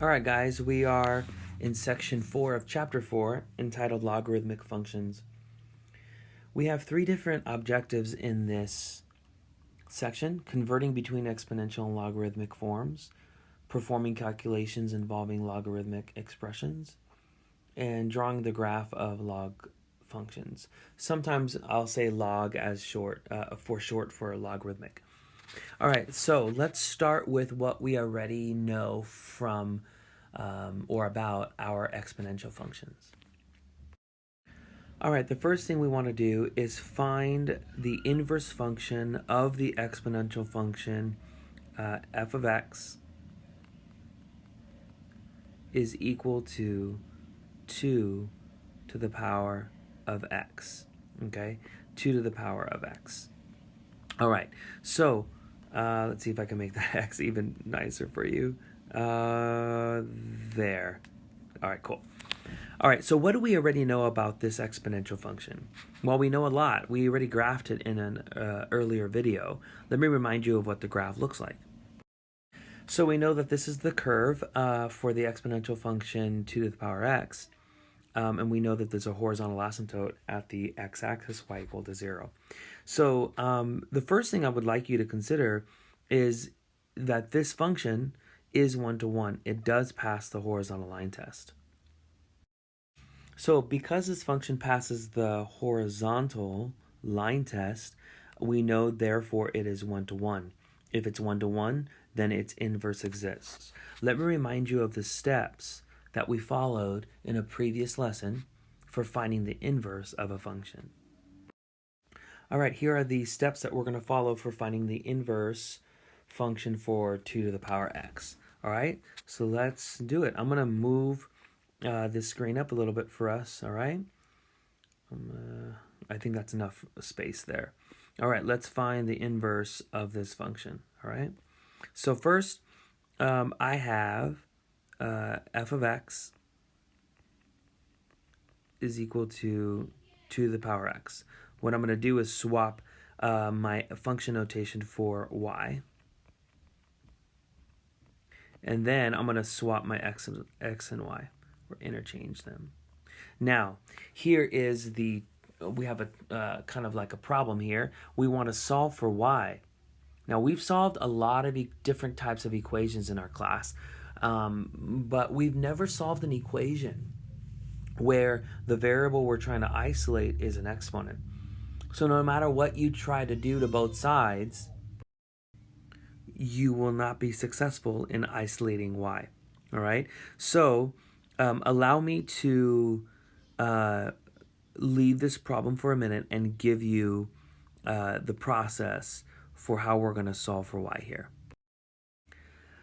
All right, guys, we are in section 4 of chapter 4 entitled Logarithmic Functions. We have three different objectives in this section: converting between exponential and logarithmic forms, performing calculations involving logarithmic expressions, and drawing the graph of log functions. Sometimes I'll say log as short for logarithmic. All right, so let's start with what we already know from or about our exponential functions. All right, the first thing we want to do is find the inverse function of the exponential function f of x is equal to 2 to the power of x. Okay, 2 to the power of x. All right, so let's see if I can make that x even nicer for you. There. All right, cool. All right, so what do we already know about this exponential function? Well, we know a lot. We already graphed it in an earlier video. Let me remind you of what the graph looks like. So we know that this is the curve for the exponential function 2 to the power x. And we know that there's a horizontal asymptote at the x-axis, y equal to 0. So the first thing I would like you to consider is that this function is 1-to-1. It does pass the horizontal line test. So because this function passes the horizontal line test, we know therefore it is 1-to-1. If it's 1-to-1, then its inverse exists. Let me remind you of the steps that we followed in a previous lesson for finding the inverse of a function. All right, here are the steps that we're going to follow for finding the inverse function for 2 to the power x. All right, so let's do it. I'm going to move this screen up a little bit for us, all right? I think that's enough space there. All right, let's find the inverse of this function, all right? So first, I have f of x is equal to 2 to the power x. What I'm going to do is swap my function notation for y. And then I'm going to swap my x and y, or interchange them. Now, here is we have a kind of like a problem here. We want to solve for y. Now, we've solved a lot of different types of equations in our class, but we've never solved an equation where the variable we're trying to isolate is an exponent. So no matter what you try to do to both sides, you will not be successful in isolating y. All right? So allow me to leave this problem for a minute and give you the process for how we're going to solve for y here.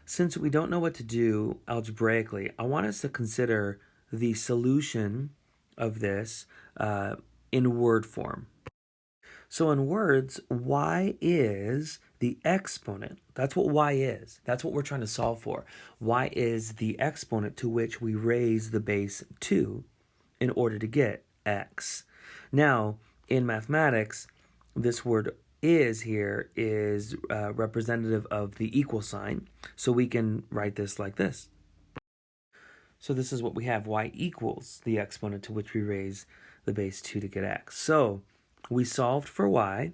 Since we don't know what to do algebraically, I want us to consider the solution of this in word form. So in words, y is the exponent. That's what y is. That's what we're trying to solve for. Y is the exponent to which we raise the base 2 in order to get x. Now, in mathematics, this word is here is representative of the equal sign. So we can write this like this. So this is what we have. Y equals the exponent to which we raise the base 2 to get x. So we solved for y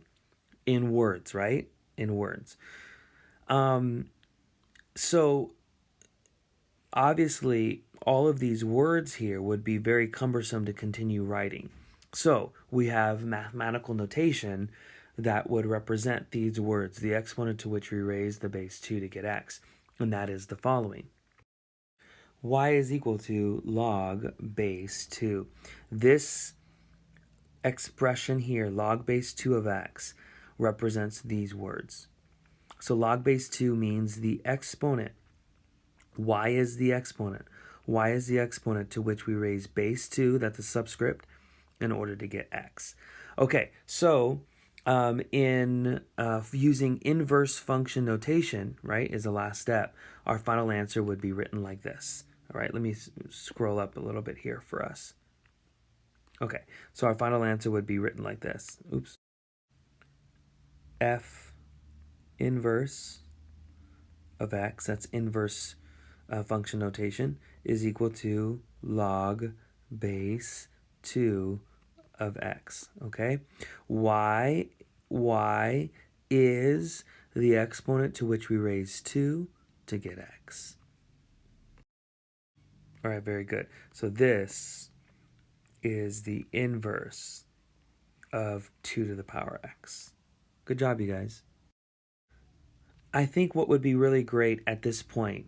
in words, right? In words. So obviously, all of these words here would be very cumbersome to continue writing. So we have mathematical notation that would represent these words, the exponent to which we raise the base 2 to get x, and that is the following. Y is equal to log base 2. This expression here, log base 2 of x, represents these words. So log base 2 means the exponent. Y is the exponent. Y is the exponent to which we raise base 2, that's a subscript, in order to get x. Okay, so in using inverse function notation, right, is the last step, our final answer would be written like this. All right, let me scroll up a little bit here for us. Okay, so our final answer would be written like this. Oops. F inverse of x, that's inverse function notation is equal to log base 2 of x, okay? Y is the exponent to which we raise 2 to get x. All right, very good. So this is the inverse of 2 to the power x. Good job, you guys. I think what would be really great at this point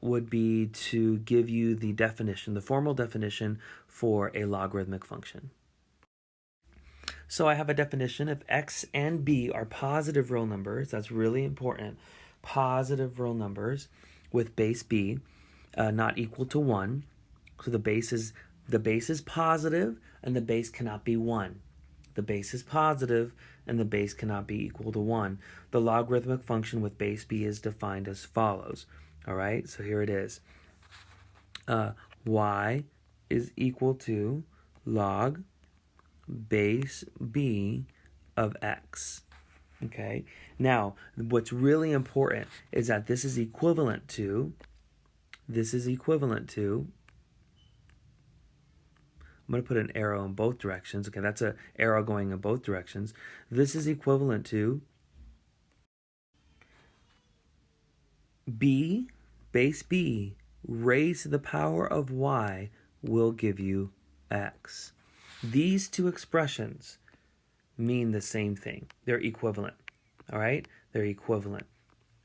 would be to give you the definition, the formal definition for a logarithmic function. So I have a definition. If x and b are positive real numbers, that's really important, positive real numbers with base b not equal to 1. So the base is positive and the base cannot be 1. The base is positive and the base cannot be equal to 1. The logarithmic function with base b is defined as follows. All right, so here it is. Y is equal to log base b of x. Okay, now what's really important is that this is equivalent to, I'm going to put an arrow in both directions. Okay, that's an arrow going in both directions. This is equivalent to b, base b, raised to the power of y will give you x. These two expressions mean the same thing. They're equivalent. All right? They're equivalent.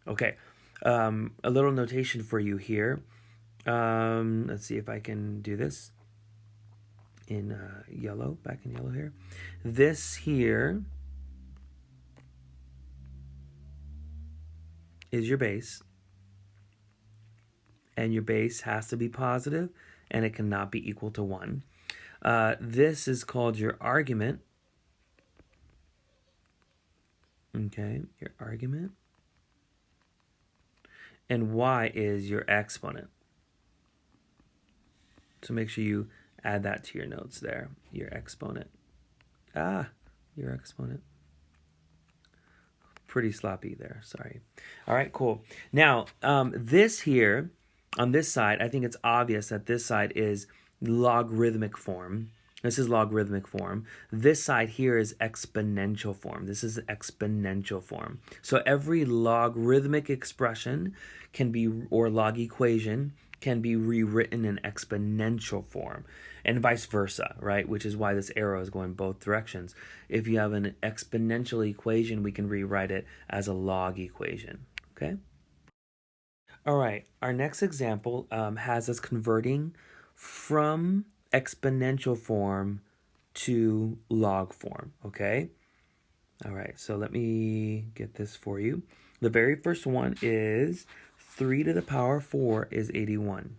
Okay. A little notation for you here. Let's see if I can do this in yellow, back in yellow here. This here is your base. And your base has to be positive, and it cannot be equal to 1. This is called your argument. Okay, your argument. And y is your exponent. So make sure you add that to your notes there, your exponent. Your exponent. Pretty sloppy there, sorry. All right, cool. Now, this here, on this side, I think it's obvious that this side is logarithmic form. This is logarithmic form. This side here is exponential form. This is exponential form. So every logarithmic expression can be, or log equation, can be rewritten in exponential form, and vice versa, right? Which is why this arrow is going both directions. If you have an exponential equation, we can rewrite it as a log equation, okay? All right, our next example has us converting from exponential form to log form, okay? All right, so let me get this for you. The very first one is 3 to the power 4 is 81.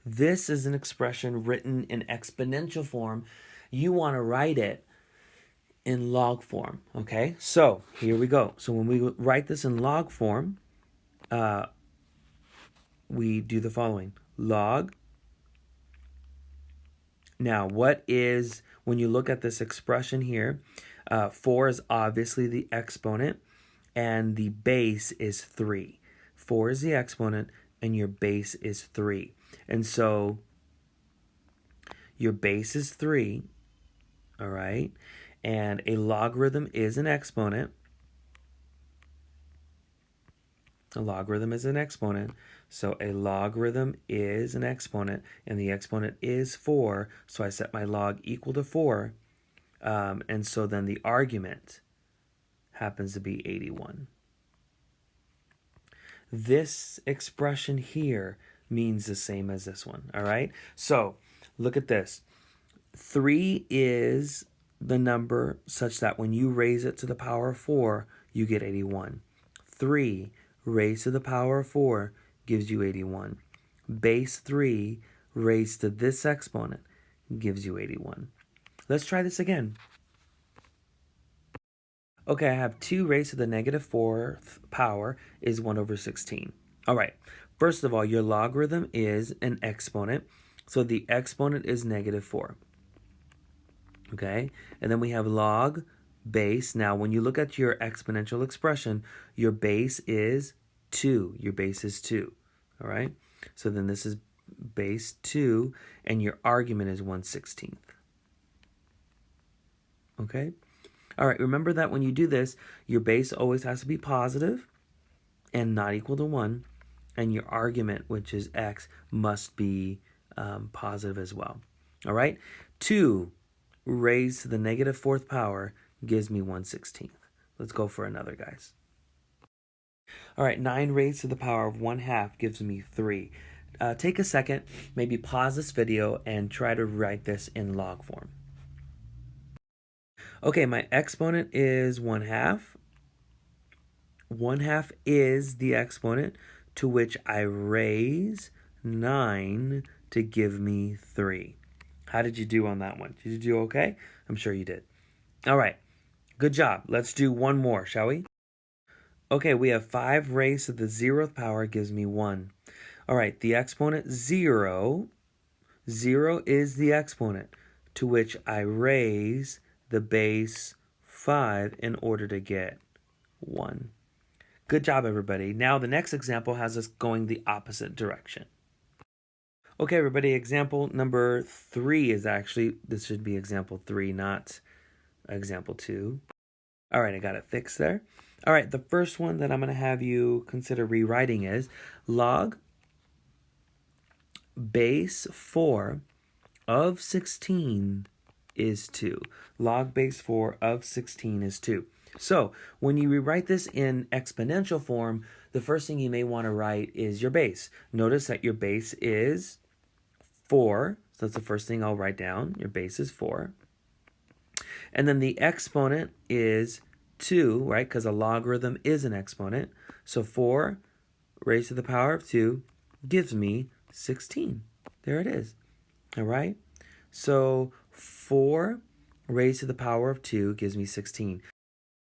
This is an expression written in exponential form. You want to write it in log form, okay? So here we go. So when we write this in log form, we do the following. Log. Now, what is, when you look at this expression here, 4 is obviously the exponent, and the base is 3. 4 is the exponent, and your base is 3. And so your base is 3, all right? And a logarithm is an exponent. A logarithm is an exponent. So a logarithm is an exponent, and the exponent is 4. So I set my log equal to 4. And so then the argument happens to be 81. This expression here means the same as this one, all right? So look at this. 3 is the number such that when you raise it to the power of 4, you get 81. 3 raised to the power of 4 gives you 81. Base 3 raised to this exponent gives you 81. Let's try this again. Okay, I have 2 raised to the negative 4th power is 1 over 16. All right, first of all, your logarithm is an exponent, so the exponent is negative 4. Okay, and then we have log base. Now, when you look at your exponential expression, your base is 2. Your base is 2, all right? So then this is base 2, and your argument is 1/16. Okay? All right, remember that when you do this, your base always has to be positive and not equal to 1, and your argument, which is x, must be positive as well. All right? 2 raised to the negative 4th power gives me 1/16. Let's go for another, guys. All right, 9 raised to the power of 1/2 gives me 3. Take a second, maybe pause this video and try to write this in log form. Okay, my exponent is 1/2. 1/2 is the exponent to which I raise 9 to give me 3. How did you do on that one? Did you do okay? I'm sure you did. All right, good job. Let's do one more, shall we? Okay, we have 5 raised to the 0th power gives me 1. All right, the exponent 0. 0 is the exponent to which I raise the base 5 in order to get 1. Good job, everybody. Now the next example has us going the opposite direction. Okay, everybody, example number 3 is actually, this should be example 3, not example 2. All right, I got it fixed there. All right, the first one that I'm going to have you consider rewriting is log base 4 of 16 is 2. Log base 4 of 16 is 2. So when you rewrite this in exponential form, the first thing you may want to write is your base. Notice that your base is 4. So that's the first thing I'll write down. Your base is 4. And then the exponent is 2, right? Because a logarithm is an exponent. So 4 raised to the power of 2 gives me 16. There it is. All right? So 4 raised to the power of 2 gives me 16.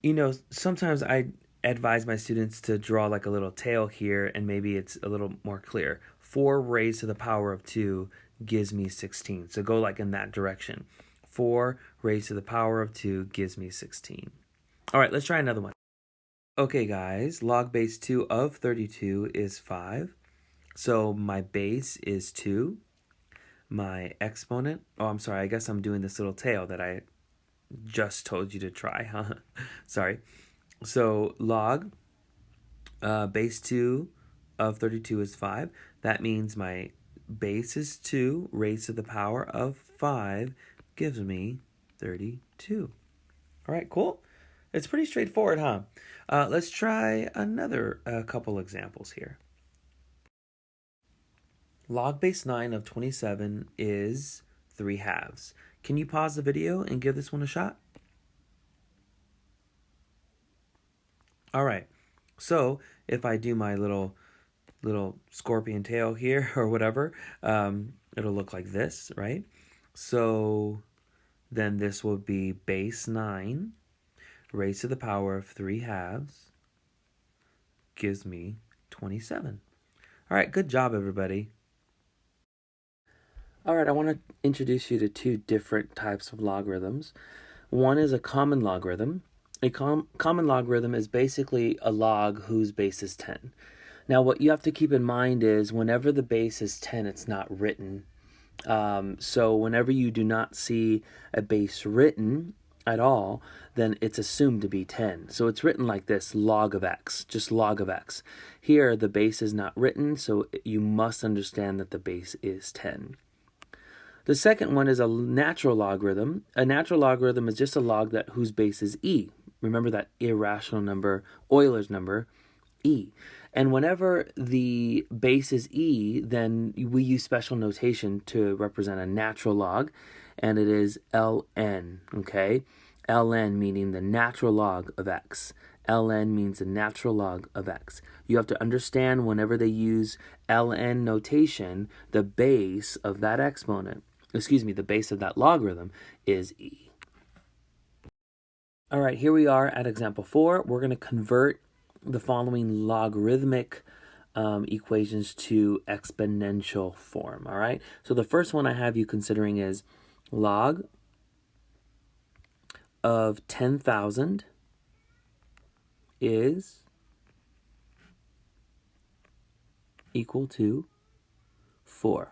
You know, sometimes I advise my students to draw like a little tail here, and maybe it's a little more clear. 4 raised to the power of 2 gives me 16. So go like in that direction. 4 raised to the power of 2 gives me 16. All right, let's try another one. Okay, guys, log base 2 of 32 is 5. So my base is 2. My exponent, oh, I'm sorry, I guess I'm doing this little tail that I just told you to try, huh? Sorry. So log base 2 of 32 is 5. That means my base is 2 raised to the power of 5 gives me 32. All right, cool. It's pretty straightforward, huh? Let's try another couple examples here. Log base 9 of 27 is 3/2. Can you pause the video and give this one a shot? All right. So if I do my little scorpion tail here or whatever, it'll look like this, right? So then this will be base 9 raised to the power of 3/2 gives me 27. All right, good job, everybody. All right, I want to introduce you to 2 different types of logarithms. One is a common logarithm. A common logarithm is basically a log whose base is 10. Now, what you have to keep in mind is whenever the base is 10, it's not written. So whenever you do not see a base written at all, then it's assumed to be 10. So it's written like this, log of x, just log of x. Here, the base is not written, so you must understand that the base is 10. The second one is a natural logarithm. A natural logarithm is just a log whose base is e. Remember that irrational number, Euler's number, e. And whenever the base is e, then we use special notation to represent a natural log, and it is ln, okay? ln meaning the natural log of x. ln means the natural log of x. You have to understand whenever they use ln notation, the base of that exponent, the base of that logarithm is e. All right, here we are at example 4. We're going to convert the following logarithmic equations to exponential form, all right? So the first one I have you considering is log of 10,000 is equal to 4.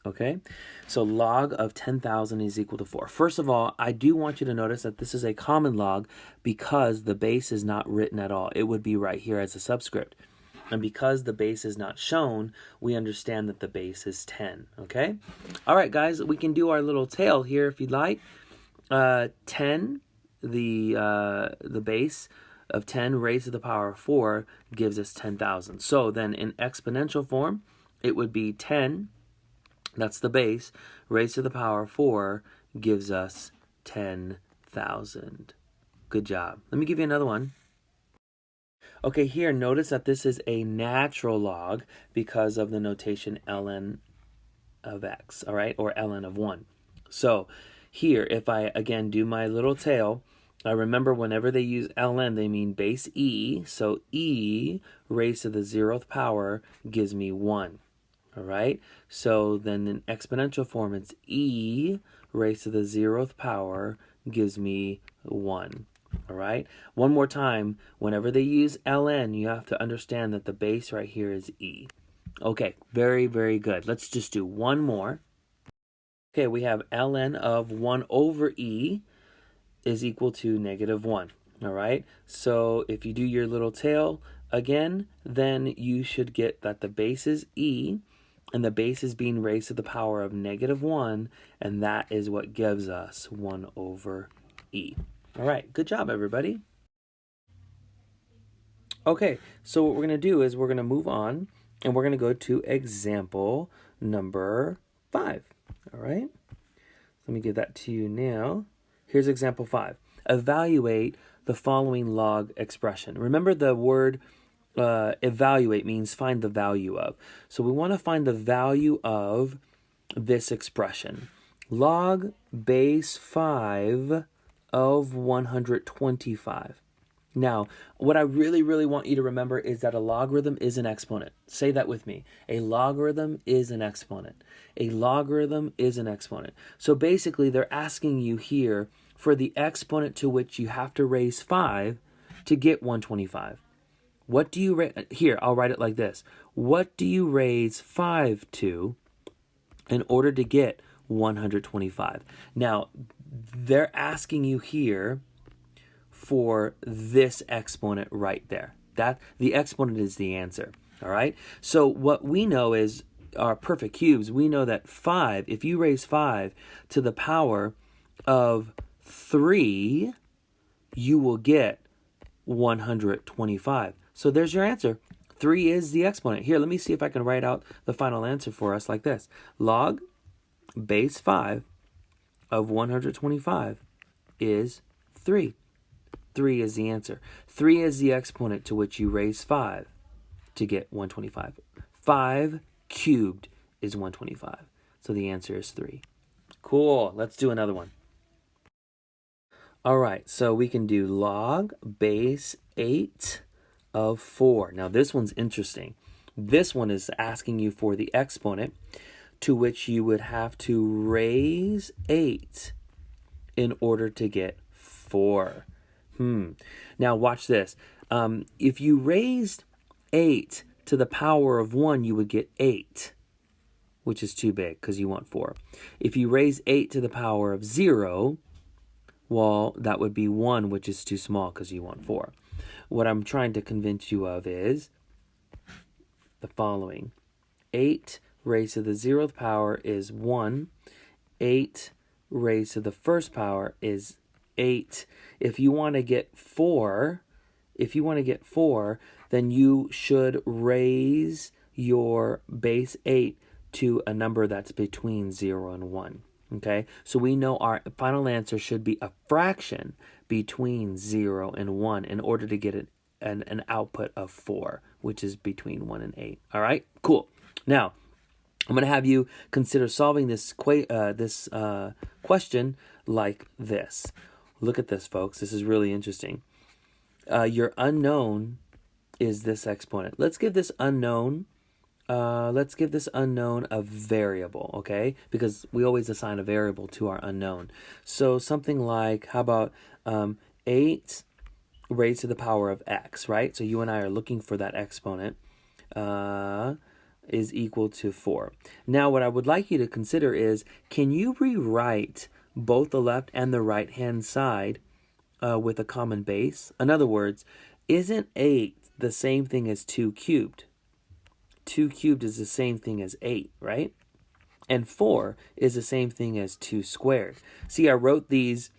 Okay, so log of 10,000 is equal to 4. First of all, I do want you to notice that this is a common log because the base is not written at all. It would be right here as a subscript. And because the base is not shown, we understand that the base is 10, okay? All right, guys, we can do our little tail here if you'd like. 10, the base of 10 raised to the power of 4 gives us 10,000. So then in exponential form, it would be 10, that's the base, raised to the power of 4 gives us 10,000. Good job. Let me give you another one. Okay, here, notice that this is a natural log because of the notation ln of x, all right, or ln of 1. So here, if I, again, do my little tail, I remember whenever they use ln, they mean base e, so e raised to the 0th power gives me 1, all right? So then in exponential form, it's e raised to the 0th power gives me 1. All right, one more time, whenever they use ln, you have to understand that the base right here is e. Okay, very, very good. Let's just do one more. Okay, we have ln of 1 over e is equal to -1. All right, so if you do your little tail again, then you should get that the base is e, and the base is being raised to the power of -1, and that is what gives us 1 over e. All right, good job, everybody. Okay, so what we're going to do is we're going to move on, and we're going to go to example number 5. All right, let me give that to you now. Here's example 5. Evaluate the following log expression. Remember the word evaluate means find the value of. So we want to find the value of this expression. Log base 5 of 125. Now, what I really, really want you to remember is that a logarithm is an exponent. Say that with me. A logarithm is an exponent. A logarithm is an exponent. So basically, they're asking you here for the exponent to which you have to raise 5 to get 125. What do you here, I'll write it like this. What do you raise 5 to in order to get 125? Now, they're asking you here for this exponent right there. That the exponent is the answer. All right. So what we know is our perfect cubes. We know that 5, if you raise 5 to the power of 3, you will get 125. So there's your answer. 3 is the exponent. Here, let me see if I can write out the final answer for us like this. Log base 5 of 125 is 3. 3 is the answer. 3 is the exponent to which you raise 5 to get 125. 5 cubed is 125. So the answer is 3. Cool. Let's do another one. All right. So we can do log base 8 of 4. Now this one's interesting. This one is asking you for the exponent to which you would have to raise 8 in order to get 4. Now watch this. If you raised 8 to the power of 1, you would get 8, which is too big because you want 4. If you raise 8 to the power of 0, well, that would be 1, which is too small because you want 4. What I'm trying to convince you of is the following. 8 raised to the 0th power is 1. 8 raised to the 1st power is 8. If you want to get 4, then you should raise your base 8 to a number that's between 0 and 1. Okay? So we know our final answer should be a fraction between 0 and 1 in order to get an output of 4, which is between 1 and 8. All right? Cool. Now, I'm going to have you consider solving this question like this. Look at this, folks. This is really interesting. Your unknown is this exponent. Let's give this unknown let's give this unknown a variable, okay? Because we always assign a variable to our unknown. So something like, how about 8 raised to the power of x, right? So you and I are looking for that exponent is equal to 4. Now what I would like you to consider is, can you rewrite both the left and the right hand side with a common base? In other words, isn't 8 the same thing as 2 cubed? 2 cubed is the same thing as 8, right? And 4 is the same thing as 2 squared. See, I wrote these,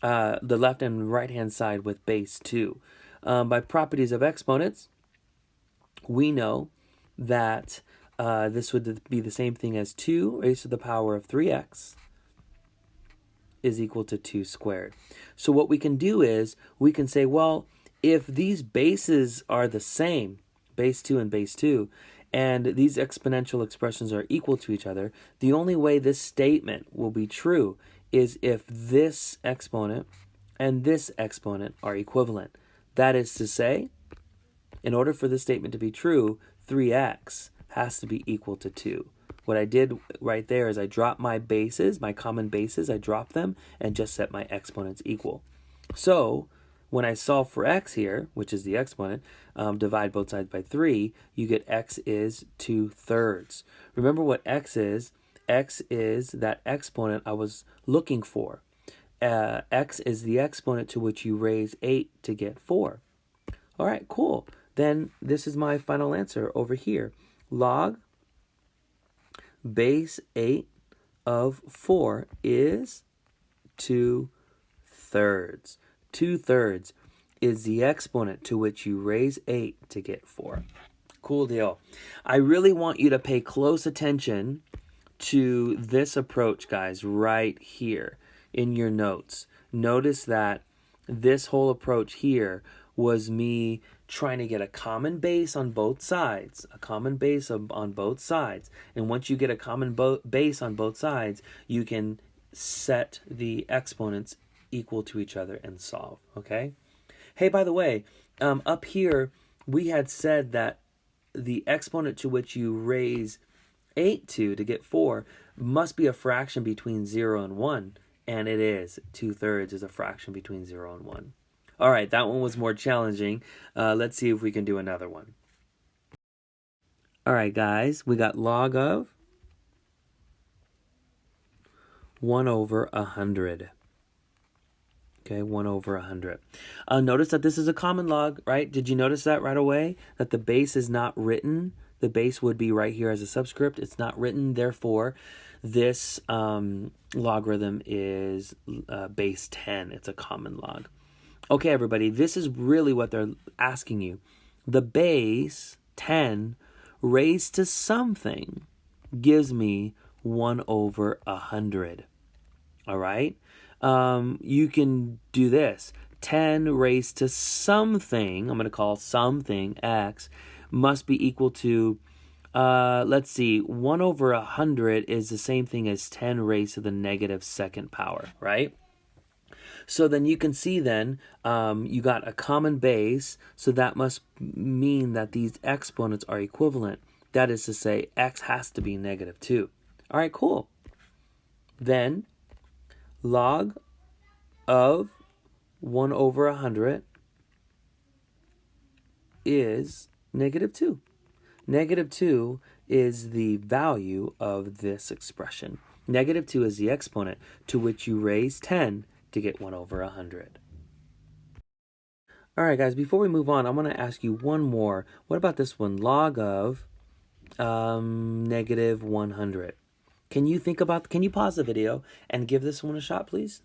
the left and right hand side with base 2. By properties of exponents, we know that this would be the same thing as 2 raised to the power of 3x is equal to 2 squared. So what we can do is we can say, well, if these bases are the same, base 2 and base 2, and these exponential expressions are equal to each other, the only way this statement will be true is if this exponent and this exponent are equivalent. That is to say, in order for this statement to be true, 3x has to be equal to 2. What I did right there is I dropped my bases, my common bases, I dropped them and just set my exponents equal. So when I solve for x here, which is the exponent, divide both sides by 3, you get x is 2/3. Remember what x is? X is that exponent I was looking for. X is the exponent to which you raise 8 to get 4. All right, cool. Then this is my final answer over here. Log base 8 of 4 is 2/3. 2/3 is the exponent to which you raise 8 to get 4. Cool deal. I really want you to pay close attention to this approach, guys, right here in your notes. Notice that this whole approach here was me trying to get a common base on both sides, on both sides. And once you get a common base on both sides, you can set the exponents equal to each other and solve, okay? Hey, by the way, up here, we had said that the exponent to which you raise 8 to get 4 must be a fraction between 0 and 1, and it is. 2/3 is a fraction between 0 and 1. All right, that one was more challenging. Let's see if we can do another one. All right, guys, we got log of 1/100. Okay, 1/100. Notice that this is a common log, right? Did you notice that right away? That the base is not written. The base would be right here as a subscript. It's not written. Therefore, this logarithm is base 10. It's a common log. Okay, everybody, this is really what they're asking you. The base 10 raised to something gives me 1/100. All right? You can do this. 10 raised to something, I'm going to call something x, must be equal to, let's see, 1/100 is the same thing as 10 raised to the negative second power, right? So then you can see then you got a common base, so that must mean that these exponents are equivalent. That is to say, x has to be -2. All right, cool. Then log of 1/100 is -2. -2 is the value of this expression. -2 is the exponent to which you raise 10 to get 1/100. All right, guys, before we move on, I want to ask you one more. What about this one? Log of -100. Can you pause the video and give this one a shot, please?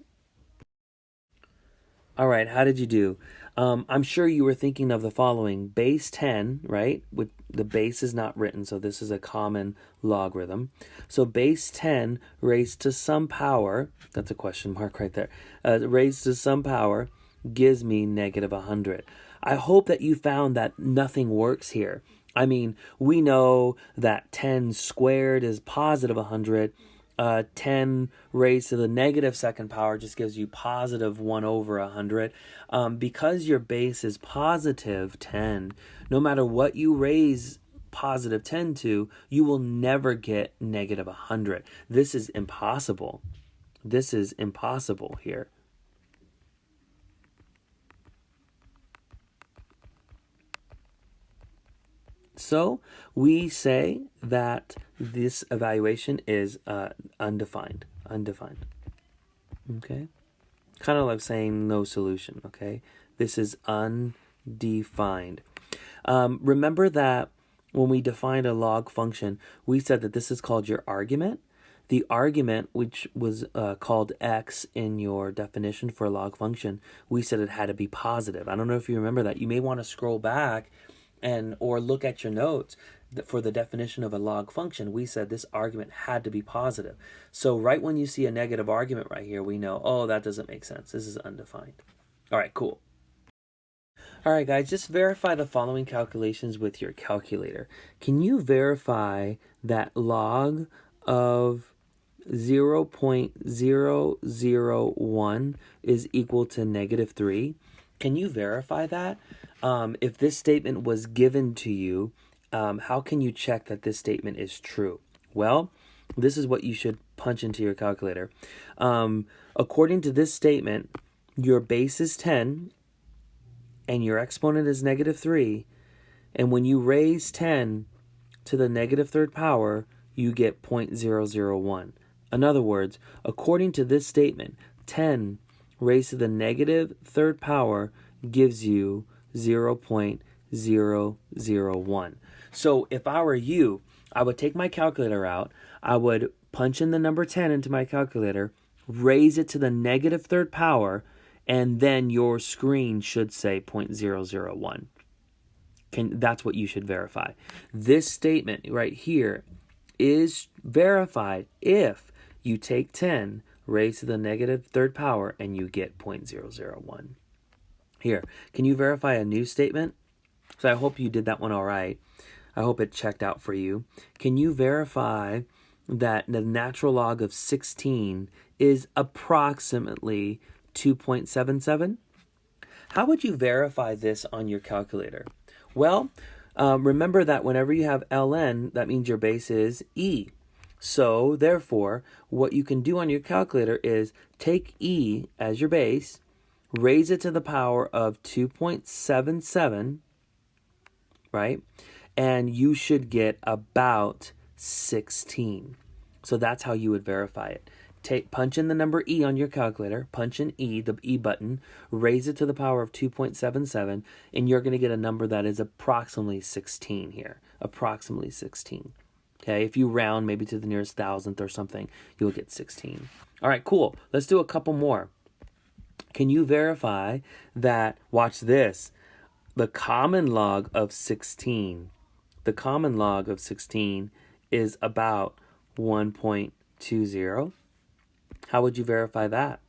All right, how did you do? I'm sure you were thinking of the following. Base 10, right? With the base is not written, so this is a common logarithm. So base 10 raised to some power, that's a question mark right there, raised to some power gives me -100. I hope that you found that nothing works here. I mean, we know that 10 squared is +100. 10 raised to the negative second power just gives you +1/100. Because your base is +10, no matter what you raise positive 10 to, you will never get negative 100. This is impossible. This is impossible here. So we say that this evaluation is undefined. Undefined. Okay? Kind of like saying no solution. Okay? This is undefined. Remember that when we defined a log function, we said that this is called your argument. The argument, which was called x in your definition for a log function, we said it had to be positive. I don't know if you remember that. You may want to scroll back or look at your notes. For the definition of a log function, we said this argument had to be positive. So right when you see a negative argument right here, we know, oh, that doesn't make sense. This is undefined. All right, cool. All right, guys, just verify the following calculations with your calculator. Can you verify that log of 0.001 is equal to negative 3? Can you verify that? If this statement was given to you, how can you check that this statement is true? Well, this is what you should punch into your calculator. According to this statement, your base is 10 and your exponent is negative 3. And when you raise 10 to the negative third power, you get 0.001. In other words, according to this statement, 10 raised to the negative third power gives you 0.001. So if I were you, I would take my calculator out, I would punch in the number 10 into my calculator, raise it to the negative third power, and then your screen should say 0.001. That's what you should verify. This statement right here is verified if you take 10 raised to the negative third power and you get 0.001. Here, can you verify a new statement? So I hope you did that one all right. I hope it checked out for you. Can you verify that the natural log of 16 is approximately 2.77? How would you verify this on your calculator? Well, remember that whenever you have ln, that means your base is e. So, therefore, what you can do on your calculator is take e as your base, raise it to the power of 2.77, right? And you should get about 16. So that's how you would verify it. Punch in the number e on your calculator, punch in e, the e button, raise it to the power of 2.77, and you're going to get a number that is approximately 16 here. Approximately 16. Okay, if you round maybe to the nearest thousandth or something, you'll get 16. All right, cool. Let's do a couple more. Can you verify that, watch this, the common log of 16, the common log of 16 is about 1.20? How would you verify that?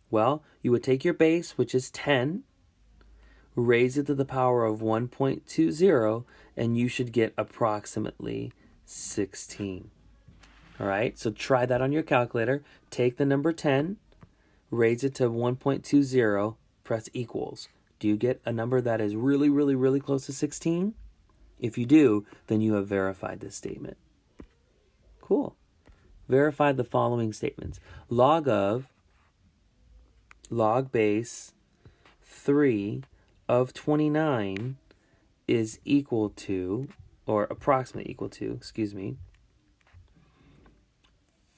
Well, you would take your base, which is 10, raise it to the power of 1.20, and you should get approximately 16. All right, so try that on your calculator. Take the number 10, raise it to 1.20, press equals. Do you get a number that is really, really, really close to 16? If you do, then you have verified this statement. Cool. Verify the following statements. Log base 3 of 29 is equal to, or approximately equal to,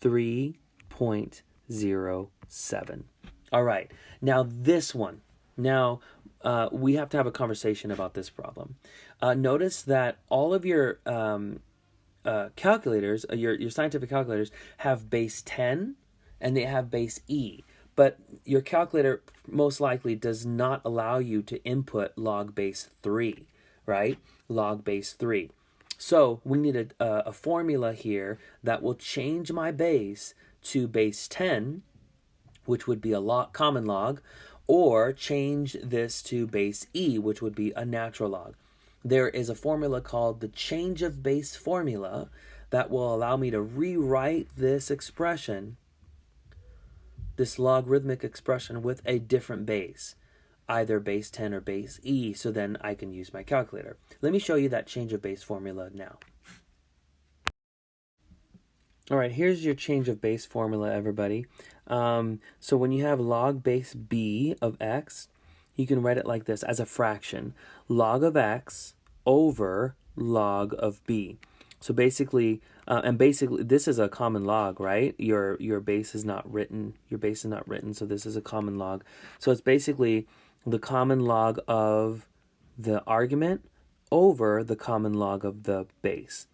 3.07. All right, now this one. Now, we have to have a conversation about this problem. Notice that all of your calculators, your scientific calculators, have base 10 and they have base e. But your calculator most likely does not allow you to input log base 3, right? Log base 3. So we need a formula here that will change my base to base 10, which would be a common log, or change this to base e, which would be a natural log. There is a formula called the change of base formula that will allow me to rewrite this expression, this logarithmic expression, with a different base. either base 10 or base e, so then I can use my calculator. Let me show you that change of base formula now. All right, here's your change of base formula, everybody. So when you have log base b of x, you can write it like this as a fraction. Log of x over log of b. So basically, this is a common log, right? Your base is not written. Your base is not written, so this is a common log. So it's basically the common log of the argument over the common log of the base.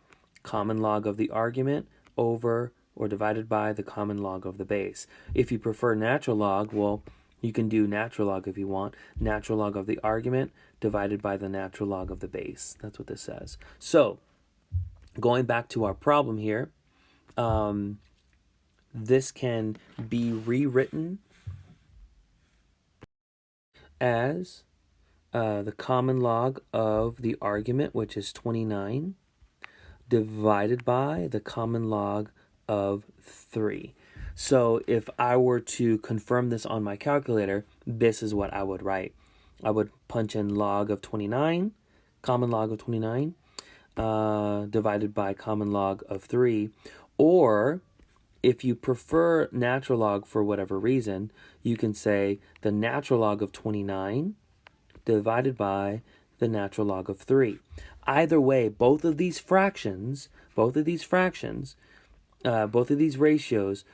Common log of the argument over or divided by the common log of the base. If you prefer natural log, well, you can do natural log if you want. Natural log of the argument divided by the natural log of the base. That's what this says. So, going back to our problem here, this can be rewritten as the common log of the argument, which is 29, divided by the common log of 3. So if I were to confirm this on my calculator, this is what I would write. I would punch in log of 29, common log of 29, divided by common log of 3. Or if you prefer natural log for whatever reason, you can say the natural log of 29 divided by the natural log of 3. Either way, both of these ratios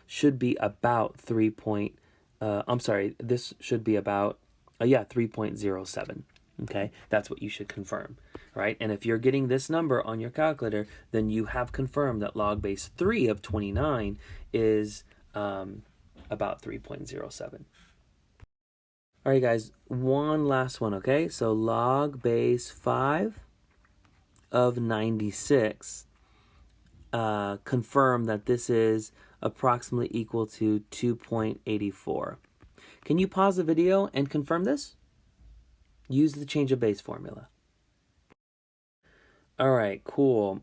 should be about 3.07. Okay, that's what you should confirm, right? And if you're getting this number on your calculator, then you have confirmed that log base 3 of 29 is about 3.07. All right, guys, one last one, okay? So log base 5 of 96, confirm that this is approximately equal to 2.84. Can you pause the video and confirm this? Use the change of base formula. All right, cool.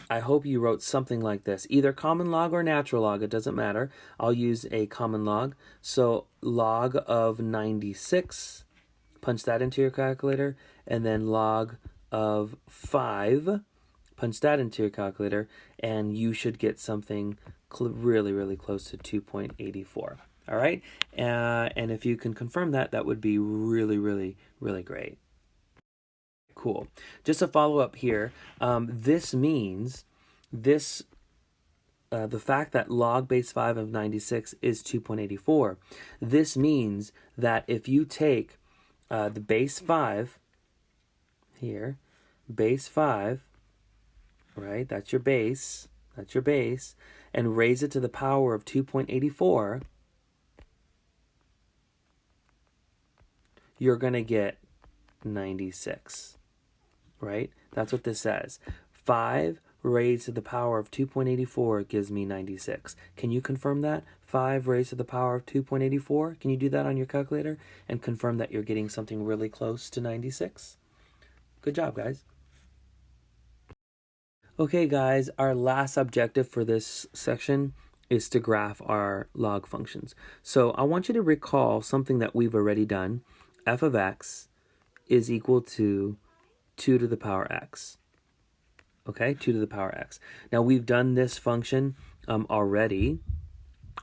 I hope you wrote something like this, either common log or natural log, it doesn't matter. I'll use a common log. So log of 96, punch that into your calculator, and then log of 5, punch that into your calculator, and you should get something really, really close to 2.84. All right, and if you can confirm that, that would be really, really, really great. Cool. Just a follow up here. This means the fact that log base 5 of 96 is 2.84. This means that if you take the base 5 here, base 5, right? That's your base, and raise it to the power of 2.84, you're going to get 96, right? That's what this says. 5 raised to the power of 2.84 gives me 96. Can you confirm that? 5 raised to the power of 2.84? Can you do that on your calculator and confirm that you're getting something really close to 96? Good job, guys. Okay, guys, our last objective for this section is to graph our log functions. So I want you to recall something that we've already done. F of x is equal to 2 to the power x. Okay, 2 to the power x. Now, we've done this function already.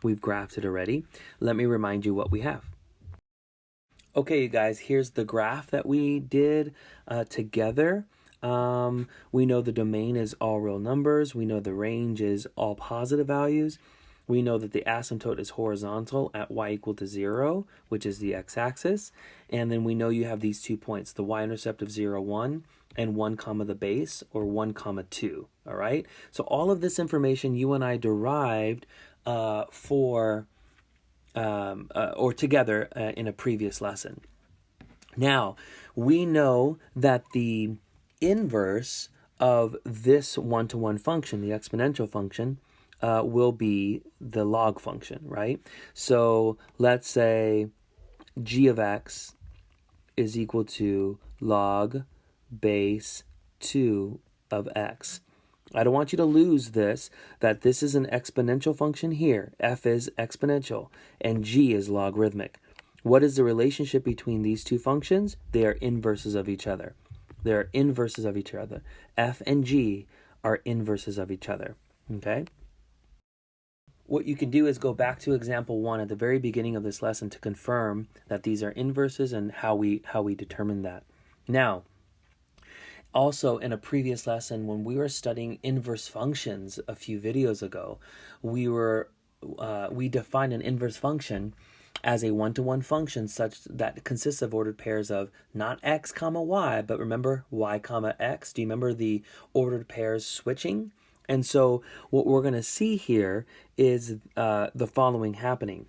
We've graphed it already. Let me remind you what we have. Okay, you guys, here's the graph that we did together. We know the domain is all real numbers. We know the range is all positive values. We know that the asymptote is horizontal at y equal to 0, which is the x-axis. And then we know you have these 2 points, the y-intercept of 0, 1, and 1 comma the base, or 1 comma 2, all right? So all of this information you and I derived or together in a previous lesson. Now, we know that the inverse of this one-to-one function, the exponential function, will be the log function, right? So let's say g of x is equal to log base 2 of x. I don't want you to lose this, that this is an exponential function here. F is exponential, and g is logarithmic. What is the relationship between these two functions? They are inverses of each other. They are inverses of each other. F and G are inverses of each other. Okay? What you can do is go back to example 1 at the very beginning of this lesson to confirm that these are inverses and how we determine that. Now, also in a previous lesson when we were studying inverse functions a few videos ago, we defined an inverse function as a one-to-one function such that consists of ordered pairs of not x comma y, but remember y comma x. Do you remember the ordered pairs switching? And so what we're going to see here is the following happening.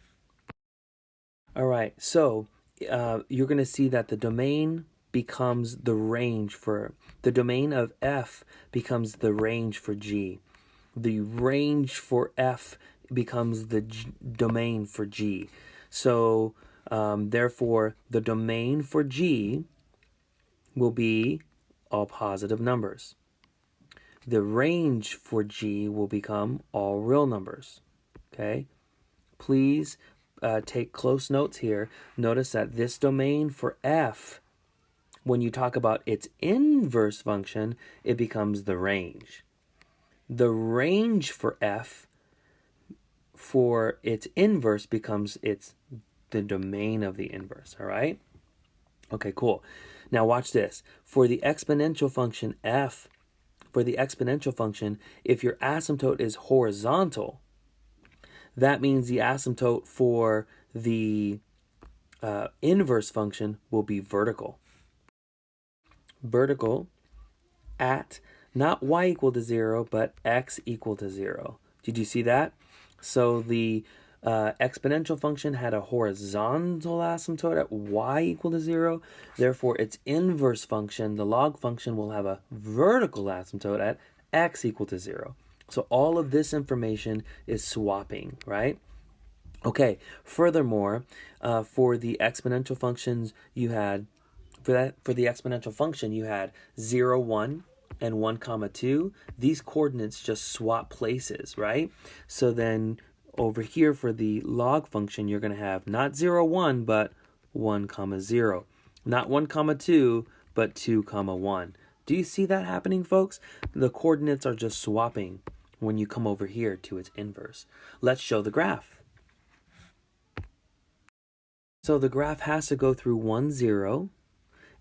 All right, so you're going to see that the domain becomes the range for, the domain of f becomes the range for g. The range for f becomes the domain for g. So therefore, the domain for g will be all positive numbers. The range for g will become all real numbers. Okay? Please take close notes here. Notice that this domain for f, when you talk about its inverse function, it becomes the range. The range for f for its inverse becomes the domain of the inverse, all right? Okay, cool. Now watch this. For the exponential function f, if your asymptote is horizontal, that means the asymptote for the inverse function will be vertical. Vertical at not y equal to 0, but x equal to 0. Did you see that? So the exponential function had a horizontal asymptote at y equal to 0. Therefore, its inverse function, the log function, will have a vertical asymptote at x equal to 0. So all of this information is swapping, right? Okay, furthermore, for the exponential functions, you had, for the exponential function, you had 0, 1, and 1 comma 2. These coordinates just swap places, right? So then over here for the log function, you're going to have not 0, 1, but 1 comma 0. Not 1 comma 2, but 2 comma 1. Do you see that happening, folks? The coordinates are just swapping when you come over here to its inverse. Let's show the graph. So the graph has to go through 1, 0,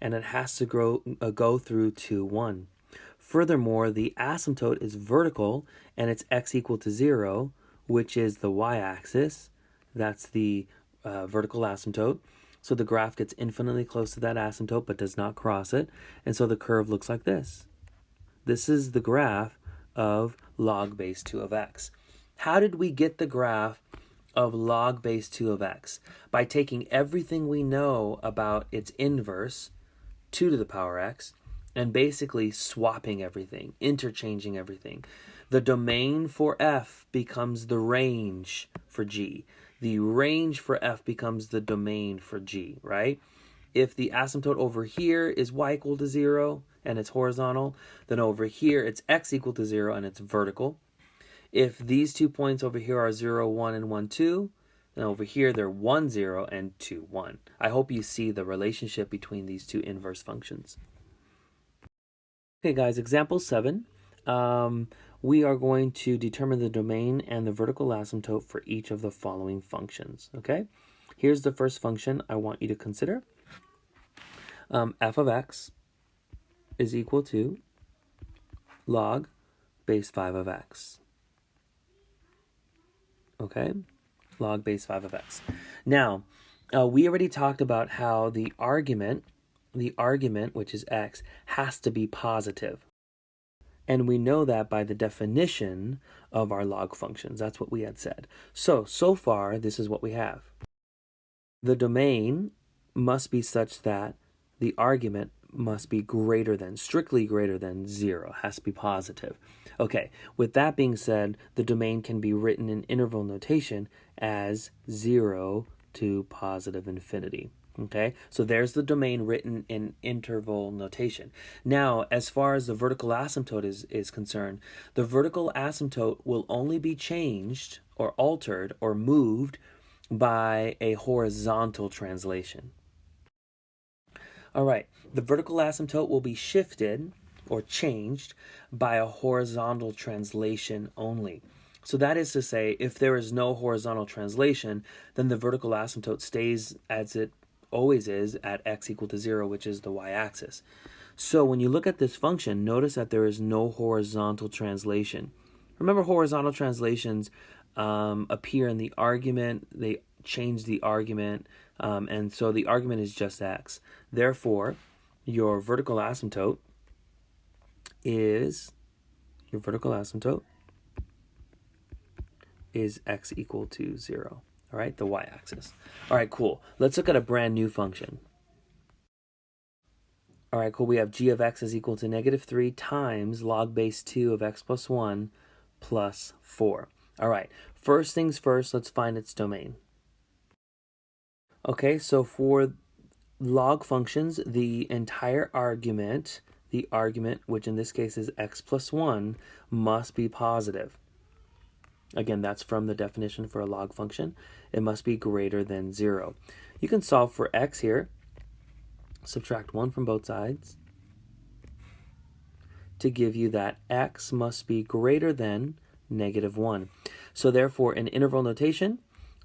and it has to go through 2, 1. Furthermore, the asymptote is vertical, and it's x equal to 0, which is the y-axis. That's the vertical asymptote. So the graph gets infinitely close to that asymptote, but does not cross it. And so the curve looks like this. This is the graph of log base 2 of x. How did we get the graph of log base 2 of x? By taking everything we know about its inverse, 2 to the power x, and basically swapping everything, interchanging everything. The domain for f becomes the range for g. The range for f becomes the domain for g, right? If the asymptote over here is y equal to 0 and it's horizontal, then over here it's x equal to 0 and it's vertical. If these 2 points over here are 0, 1, and 1, 2, then over here they're 1, 0, and 2, 1. I hope you see the relationship between these two inverse functions. Okay, guys, example 7. We are going to determine the domain and the vertical asymptote for each of the following functions, okay? Here's the first function I want you to consider. F of x is equal to log base 5 of x. Okay, log base 5 of x. Now, we already talked about how the argument, which is x, has to be positive. And we know that by the definition of our log functions. That's what we had said. So far, this is what we have. The domain must be such that the argument must be greater than, strictly greater than 0, has to be positive. Okay, with that being said, the domain can be written in interval notation as 0 to positive infinity. Okay, so there's the domain written in interval notation. Now, as far as the vertical asymptote is concerned, the vertical asymptote will only be changed or altered or moved by a horizontal translation. All right, the vertical asymptote will be shifted or changed by a horizontal translation only. So that is to say, if there is no horizontal translation, then the vertical asymptote stays as it always is at x equal to 0, which is the y-axis. So when you look at this function, notice that there is no horizontal translation. Remember, horizontal translations appear in the argument. They change the argument, and so the argument is just x. Therefore, your vertical asymptote is x equal to 0. All right, the y-axis. All right, cool. Let's look at a brand new function. All right, cool. We have g of x is equal to -3 times log base 2 of x plus 1 plus 4. All right, first things first, let's find its domain. Okay, so for log functions, the entire argument, which in this case is x plus 1, must be positive. Again, that's from the definition for a log function. It must be greater than 0. You can solve for x here. Subtract 1 from both sides to give you that x must be greater than -1. So therefore, in interval notation,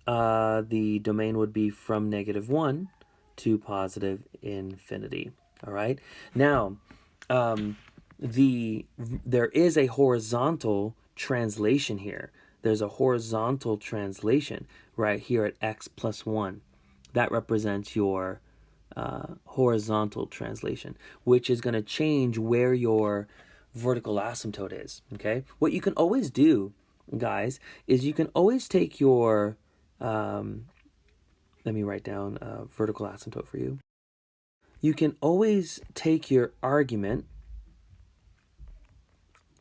the domain would be from -1 to positive infinity. All right. Now, there is a horizontal translation here. There's a horizontal translation right here at x plus 1. That represents your horizontal translation, which is going to change where your vertical asymptote is. Okay. What you can always do, guys, is you can always take your let me write down vertical asymptote for you. You can always take your argument,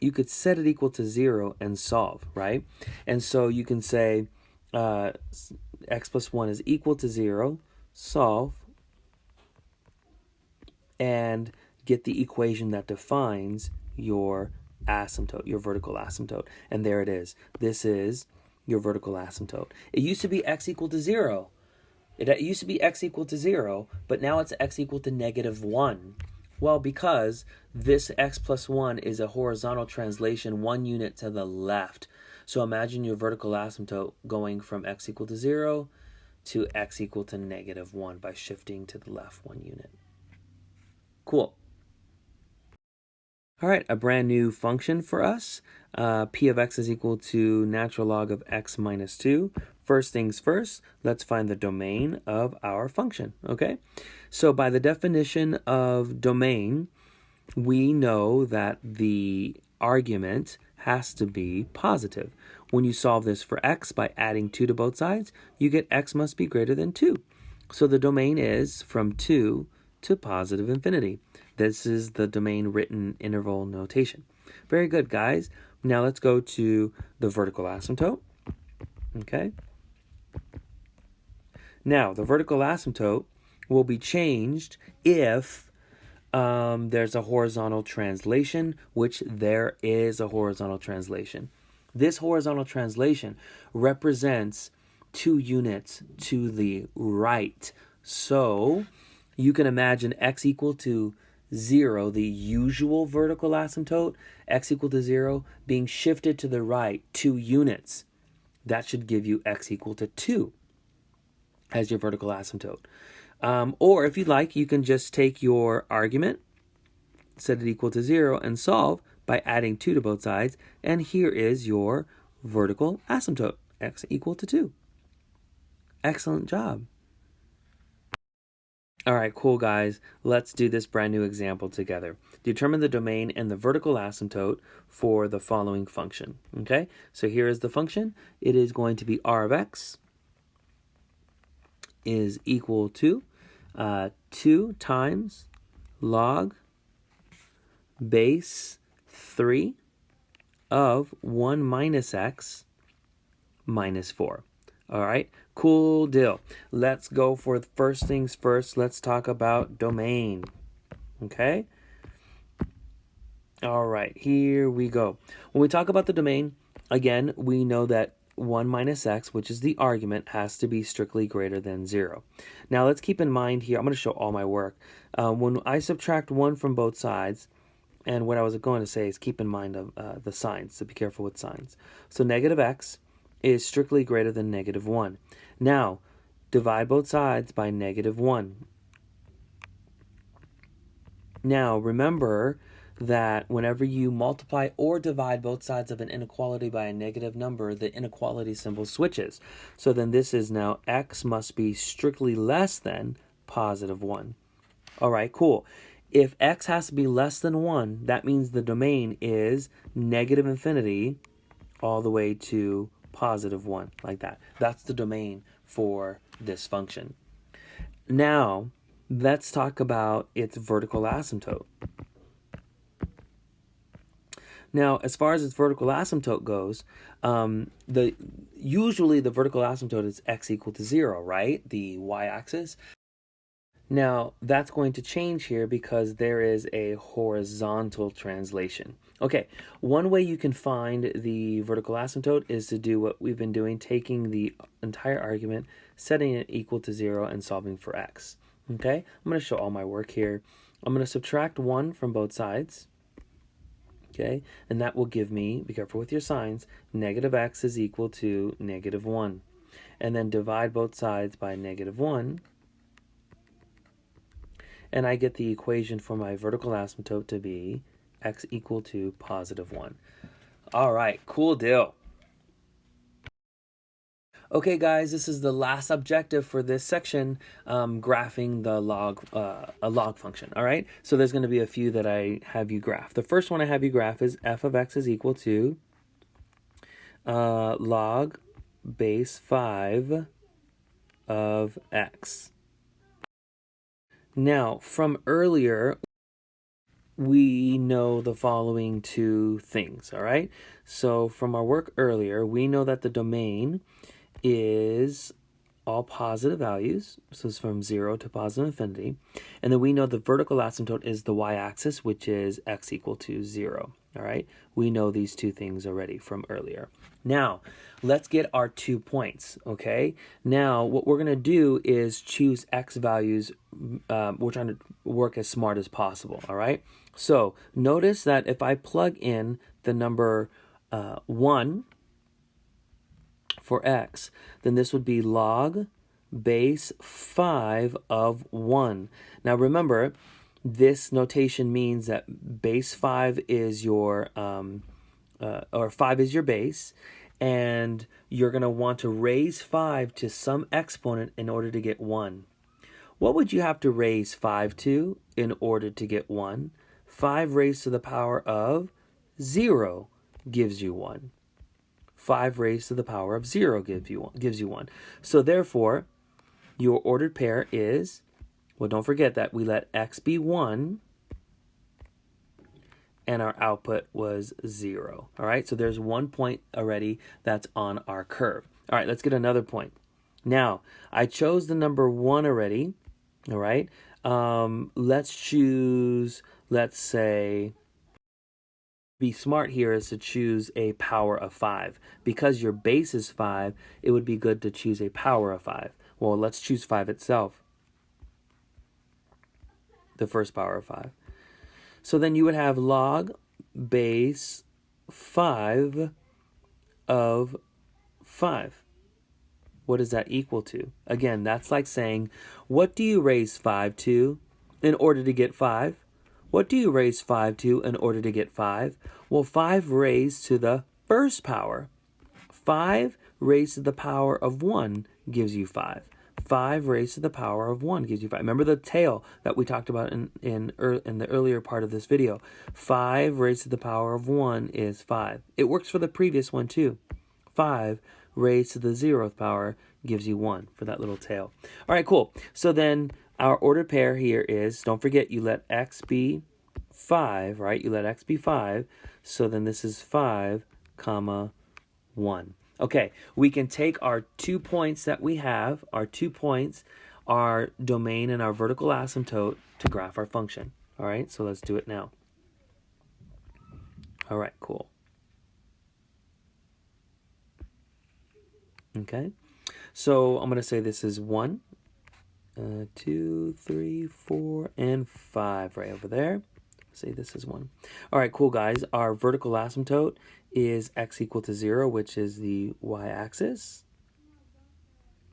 you could set it equal to 0 and solve, right? And so you can say x plus 1 is equal to 0, solve, and get the equation that defines your asymptote, your vertical asymptote. And there it is. This is your vertical asymptote. It used to be x equal to 0. It used to be x equal to 0, but now it's x equal to -1. Well, because this x plus 1 is a horizontal translation 1 unit to the left. So imagine your vertical asymptote going from x equal to 0 to x equal to -1 by shifting to the left 1 unit. Cool. All right, a brand new function for us. P of x is equal to natural log of x minus 2. First things first, let's find the domain of our function, okay? So by the definition of domain, we know that the argument has to be positive. When you solve this for x by adding 2 to both sides, you get x must be greater than 2. So the domain is from 2 to positive infinity. This is the domain written interval notation. Very good, guys. Now let's go to the vertical asymptote, okay? Now, the vertical asymptote will be changed if there's a horizontal translation, which there is a horizontal translation. This horizontal translation represents 2 units to the right. So you can imagine x equal to 0, the usual vertical asymptote, x equal to 0 being shifted to the right 2 units. That should give you x equal to 2 as your vertical asymptote. Or if you'd like, you can just take your argument, set it equal to 0, and solve by adding 2 to both sides. And here is your vertical asymptote, x equal to 2. Excellent job. All right, cool, guys. Let's do this brand new example together. Determine the domain and the vertical asymptote for the following function. Okay, so here is the function. It is going to be r of x is equal to 2 times log base 3 of 1 minus x minus 4. All right, cool deal. Let's go for the first things first. Let's talk about domain. Okay? All right, here we go. When we talk about the domain, again, we know that 1 minus x, which is the argument, has to be strictly greater than 0. Now let's keep in mind here, I'm going to show all my work. When I subtract 1 from both sides, and what I was going to say is keep in mind the signs, so be careful with signs. So negative x is strictly greater than negative 1. Now, divide both sides by negative 1. Now, remember that whenever you multiply or divide both sides of an inequality by a negative number, the inequality symbol switches. So then this is now x must be strictly less than positive 1. All right, cool. If x has to be less than 1, that means the domain is negative infinity all the way to positive 1, like that. That's the domain for this function. Now, let's talk about its vertical asymptote. Now, as far as its vertical asymptote goes, usually the vertical asymptote is x equal to 0, right? The y-axis. Now, that's going to change here because there is a horizontal translation. Okay, one way you can find the vertical asymptote is to do what we've been doing, taking the entire argument, setting it equal to 0, and solving for x. Okay, I'm going to show all my work here. I'm going to subtract 1 from both sides. Okay, and that will give me, be careful with your signs, negative x is equal to negative 1. And then divide both sides by negative 1. And I get the equation for my vertical asymptote to be x equal to positive 1. All right, cool deal. Okay, guys, this is the last objective for this section, graphing the a log function, all right? So there's going to be a few that I have you graph. The first one I have you graph is f of x is equal to log base 5 of x. Now, from earlier, we know the following two things, all right? So from our work earlier, we know that the domain is all positive values, so it's from 0 to positive infinity. And then we know the vertical asymptote is the y-axis, which is x equal to 0, all right? We know these two things already from earlier. Now, let's get our 2 points, okay? Now, what we're going to do is choose x values. We're trying to work as smart as possible, all right? So, notice that if I plug in the number 1 for x, then this would be log base 5 of 1. Now remember, this notation means that base 5 is your, or 5 is your base, and you're going to want to raise 5 to some exponent in order to get 1. What would you have to raise 5 to in order to get 1? 5 raised to the power of 0 gives you 1. 5 raised to the power of 0 gives you 1. So therefore, your ordered pair is, well, don't forget that we let x be 1, and our output was 0. All right, so there's 1 point already that's on our curve. All right, let's get another point. Now, I chose the number 1 already. All right, let's choose, let's say, be smart here is to choose a power of 5. Because your base is 5, it would be good to choose a power of 5. Well, let's choose 5 itself, the first power of 5. So then you would have log base 5 of 5. What does that equal to? Again, that's like saying, what do you raise 5 to in order to get 5? What do you raise 5 to in order to get 5? Well, 5 raised to the first power. 5 raised to the power of 1 gives you 5. 5 raised to the power of 1 gives you 5. Remember the tail that we talked about in the earlier part of this video. 5 raised to the power of 1 is 5. It works for the previous one too. 5 raised to the 0th power gives you 1 for that little tail. All right, cool. So then our ordered pair here is, don't forget, you let x be 5, right? You let x be 5. So then this is 5, comma, 1. Okay, we can take our 2 points that we have, our 2 points, our domain and our vertical asymptote to graph our function. All right, so let's do it now. All right, cool. Okay, so I'm going to say this is 1, 2, 3, 4, and 5 right over there. Say this is 1. All right, cool, guys. Our vertical asymptote is x equal to 0, which is the y-axis.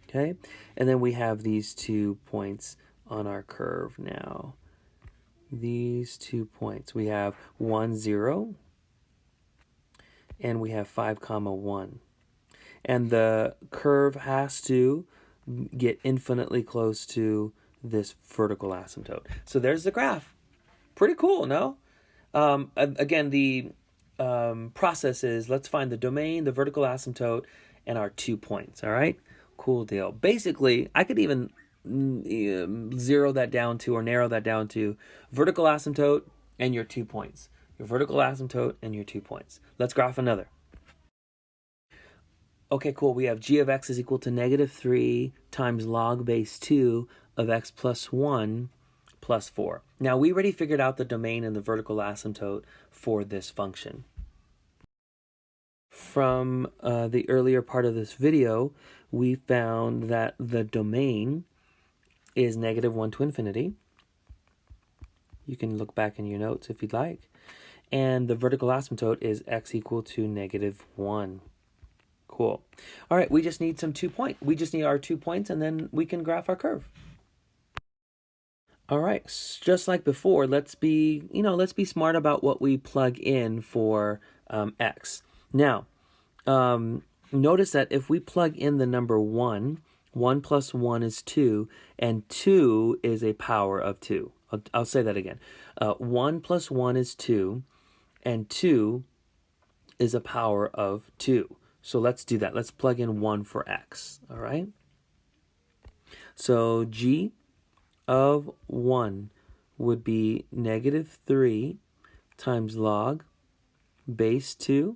Okay, and then we have these 2 points on our curve now. These 2 points. We have 1, 0, and we have 5, 1. And the curve has to get infinitely close to this vertical asymptote. So there's the graph. Pretty cool, no? Again, the process is let's find the domain, the vertical asymptote, and our 2 points, all right? Cool deal. Basically, I could even zero that down to or narrow that down to vertical asymptote and your 2 points. Your vertical asymptote and your 2 points. Let's graph another. Okay, cool. We have g of x is equal to negative 3 times log base 2 of x plus 1 plus 4. Now, we already figured out the domain and the vertical asymptote for this function. From the earlier part of this video, we found that the domain is negative 1 to infinity. You can look back in your notes if you'd like. And the vertical asymptote is x equal to negative 1. Cool. All right, we just need some 2 points. We just need our 2 points, and then we can graph our curve. All right, just like before, let's be smart about what we plug in for x. Now, notice that if we plug in the number 1, 1 plus 1 is 2, and 2 is a power of 2. I'll say that again. 1 plus 1 is 2, and 2 is a power of 2. So let's do that. Let's plug in 1 for x, all right? So g of 1 would be negative 3 times log base 2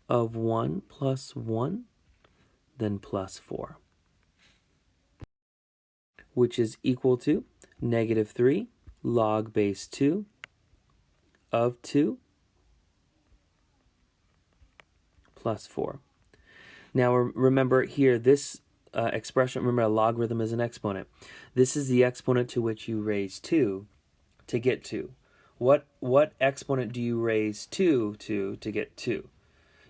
of 1 plus 1, then plus 4, which is equal to negative 3 log base 2 of 2 plus 4. Now remember here, this expression, remember a logarithm is an exponent. This is the exponent to which you raise 2 to get 2. What exponent do you raise 2 to get 2?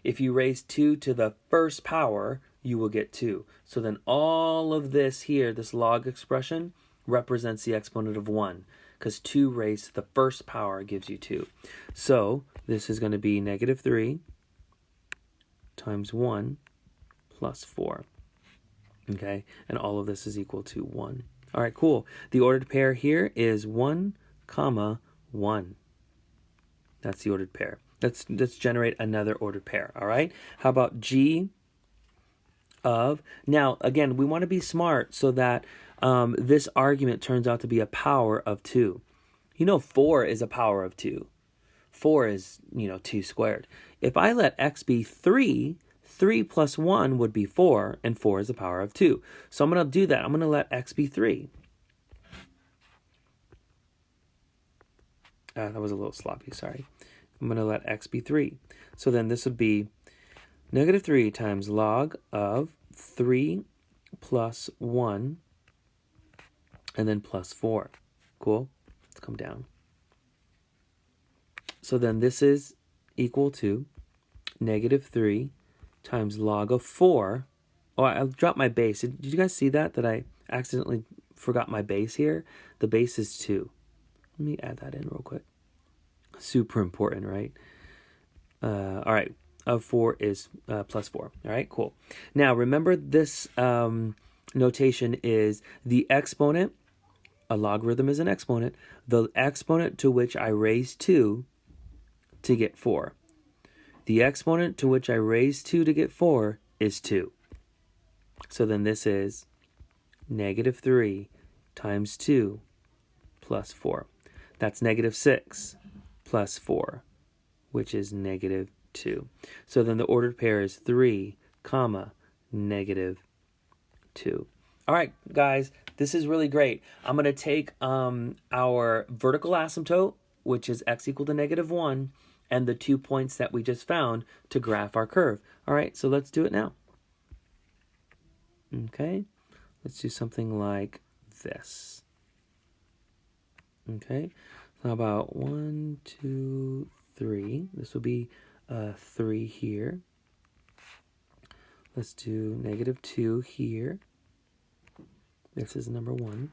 If you raise 2 to the first power, you will get 2. So then all of this here, this log expression, represents the exponent of 1, because 2 raised to the first power gives you 2. So this is going to be negative 3 times 1 plus 4. Okay, and all of this is equal to 1. All right, cool. The ordered pair here is 1, 1. That's the ordered pair. Let's generate another ordered pair, all right? How about g of... Now, again, we want to be smart so that this argument turns out to be a power of 2. You know 4 is a power of 2. 4 is, 2 squared. If I let x be 3, 3 plus 1 would be 4, and 4 is the power of 2. So I'm going to do that. I'm going to let x be 3. That was a little sloppy, sorry. I'm going to let x be 3. So then this would be negative 3 times log of 3 plus 1, and then plus 4. Cool? Let's come down. So then this is equal to negative 3 times log of 4. Oh, I dropped my base. Did you guys see that I accidentally forgot my base here? The base is 2. Let me add that in real quick. Super important, right? All right, of 4 is plus 4. All right, cool. Now, remember this notation is the exponent. A logarithm is an exponent. The exponent to which I raise 2 to get 4. The exponent to which I raise 2 to get 4 is 2. So then this is negative 3 times 2 plus 4. That's negative 6 plus 4, which is negative 2. So then the ordered pair is 3, negative 2. All right, guys, this is really great. I'm going to take our vertical asymptote, which is x equal to negative 1, and the 2 points that we just found to graph our curve. All right, so let's do it now. Okay, let's do something like this. Okay, so how about 1, 2, 3? This will be 3 here. Let's do -2 here. This is number 1.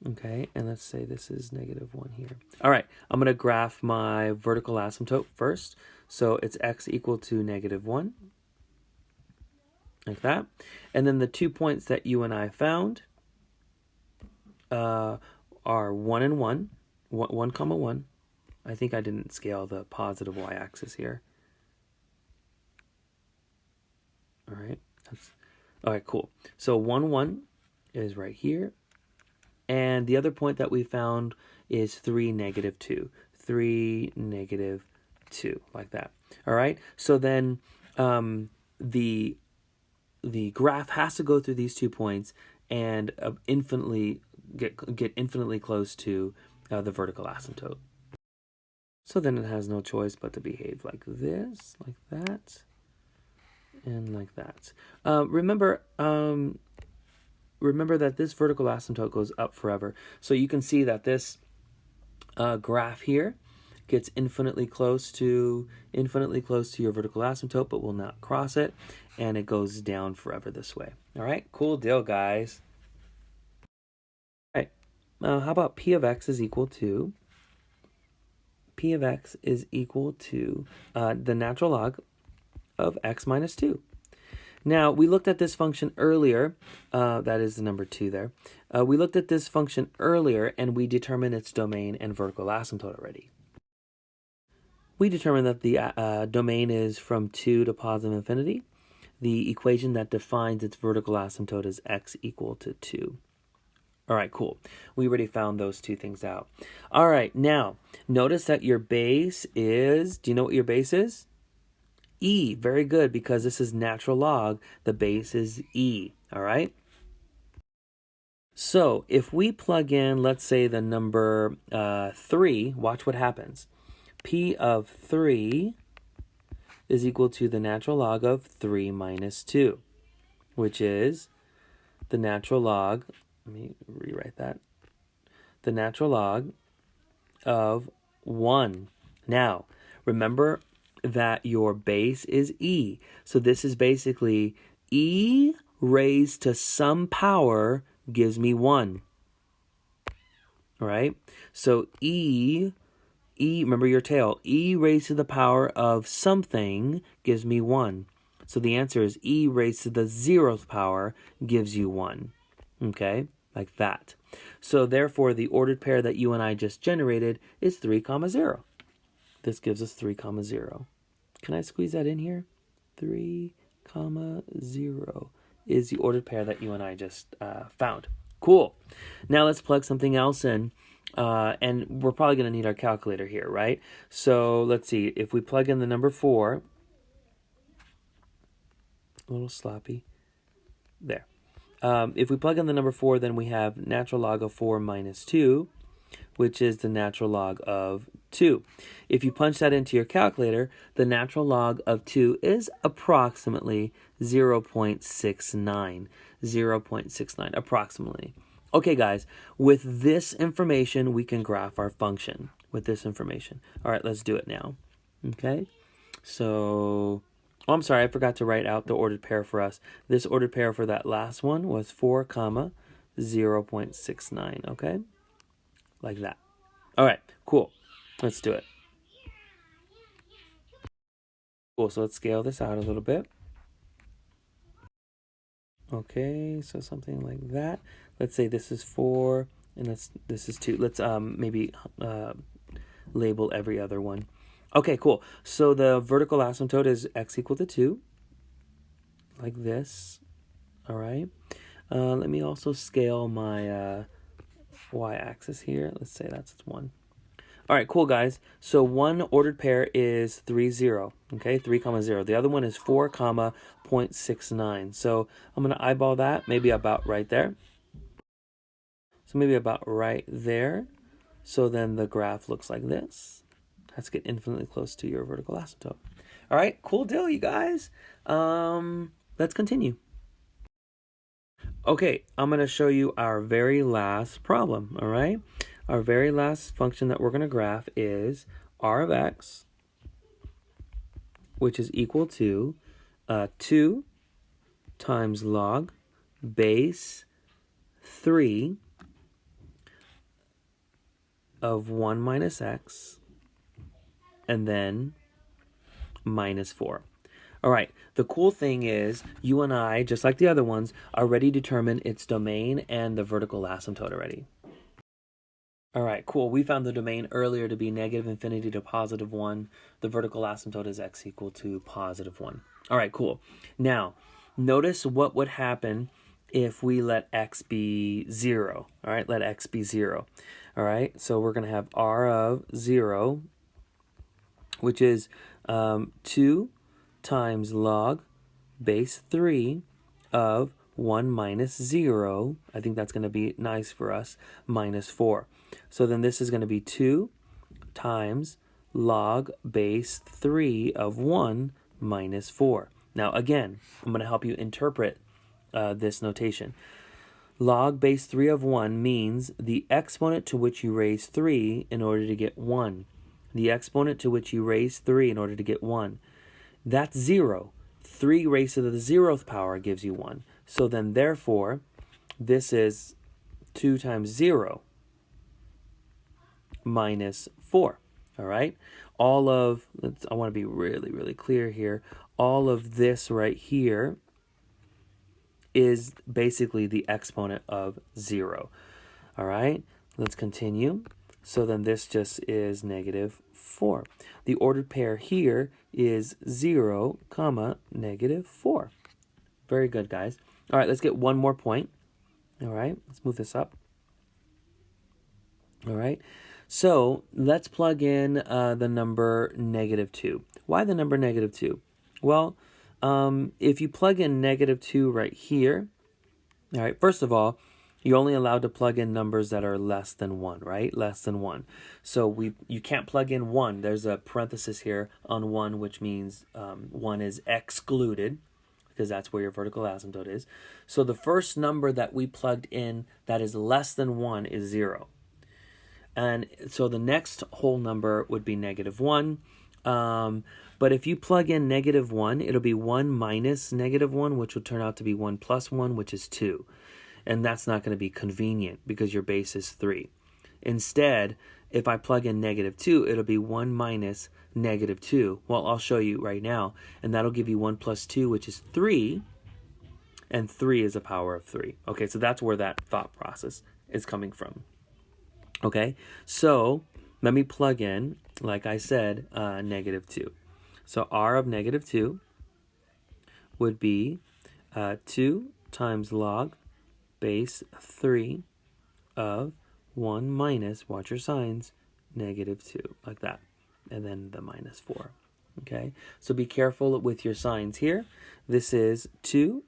Okay, and let's say this is -1 here. All right, I'm going to graph my vertical asymptote first. So it's x equal to -1, like that. And then the 2 points that you and I found are 1 and 1, 1, comma 1. I think I didn't scale the positive y-axis here. All right, all right, cool. So 1, 1 is right here. And the other point that we found is 3, -2. 3, -2, like that. All right, so then the graph has to go through these 2 points and infinitely get infinitely close to the vertical asymptote. So then it has no choice but to behave like this, like that, and like that. Remember that this vertical asymptote goes up forever. So you can see that this graph here gets infinitely close to your vertical asymptote, but will not cross it, and it goes down forever this way. All right, cool deal, guys. All right, how about p of x is equal to the natural log of x minus 2. Now, we looked at this function earlier. That is the number 2 there. We looked at this function earlier, and we determined its domain and vertical asymptote already. We determined that the domain is from 2 to positive infinity. The equation that defines its vertical asymptote is x equal to 2. All right, cool. We already found those 2 things out. All right, now, notice that your base is, do you know what your base is? E. Very good, because this is natural log. The base is e. All right? So if we plug in, let's say, the number 3, watch what happens. P of 3 is equal to the natural log of 3 minus 2, which is the natural log, let me rewrite that, the natural log of 1. Now, remember that your base is e. So this is basically e raised to some power gives me 1. All right? So e, remember your tail, e raised to the power of something gives me 1. So the answer is e raised to the 0th power gives you 1. Okay? Like that. So therefore, the ordered pair that you and I just generated is 3, 0. This gives us 3, 0. Can I squeeze that in here? 3, 0 is the ordered pair that you and I just found. Cool. Now let's plug something else in. And we're probably going to need our calculator here, right? So let's see. If we plug in the number 4, a little sloppy. There. If we plug in the number 4, then we have natural log of 4 minus 2, which is the natural log of 2. If you punch that into your calculator, the natural log of 2 is approximately 0.69. 0.69, approximately. Okay, guys, with this information, we can graph our function with this information. All right, let's do it now. Okay, so, oh, I'm sorry, I forgot to write out the ordered pair for us. This ordered pair for that last one was 4, 0.69, okay? Like that. All right, cool. Let's do it. Cool, so let's scale this out a little bit. Okay, so something like that. Let's say this is 4, and this is 2. Let's maybe label every other one. Okay, cool. So the vertical asymptote is x equal to 2, like this. All right. Let me also scale my y-axis here. Let's say that's 1. All right, cool, guys. So one ordered pair is 3, 0. Okay, 3, 0. The other one is 4, 0.69. So I'm going to eyeball that, maybe about right there. So maybe about right there. So then the graph looks like this. Let's get infinitely close to your vertical asymptote. All right, cool deal, you guys. Let's continue. Okay, I'm going to show you our very last problem, all right? Our very last function that we're going to graph is r of x, which is equal to 2 times log base 3 of 1 minus x, and then minus 4. All right, the cool thing is you and I, just like the other ones, already determined its domain and the vertical asymptote already. All right, cool. We found the domain earlier to be negative infinity to positive 1. The vertical asymptote is x equal to positive 1. All right, cool. Now, notice what would happen if we let x be 0. All right, let x be 0. All right, so we're going to have r of 0, which is 2 times log base 3 of 1 minus 0. I think that's going to be nice for us, minus 4. So then this is going to be 2 times log base 3 of 1 minus 4. Now again, I'm going to help you interpret this notation. Log base 3 of 1 means the exponent to which you raise 3 in order to get 1. The exponent to which you raise 3 in order to get 1. That's 0. 3 raised to the 0th power gives you 1. So then, therefore, this is 2 times 0 minus 4. All right? All of, I want to be really, really clear here. All of this right here is basically the exponent of 0. All right? Let's continue. So then this just is negative 4. The ordered pair here is 0, comma, negative 4. Very good, guys. All right, let's get one more point. All right, let's move this up. All right, so let's plug in the number negative 2. Why the number negative 2? Well, if you plug in negative 2 right here, all right, first of all, you're only allowed to plug in numbers that are less than 1, right? Less than 1. So you can't plug in 1. There's a parenthesis here on 1, which means 1 is excluded, because that's where your vertical asymptote is. So the first number that we plugged in that is less than 1 is 0. And so the next whole number would be negative 1. But if you plug in negative 1, it'll be 1 minus negative 1, which will turn out to be 1 plus 1, which is 2. And that's not going to be convenient because your base is 3. Instead, if I plug in negative 2, it'll be 1 minus negative 2. Well, I'll show you right now. And that'll give you 1 plus 2, which is 3. And 3 is a power of 3. Okay, so that's where that thought process is coming from. Okay, so let me plug in, like I said, negative 2. So r of negative 2 would be 2 times log base 3 of 1 minus, watch your signs, negative 2, like that. And then the minus 4. Okay, so be careful with your signs here. This is 2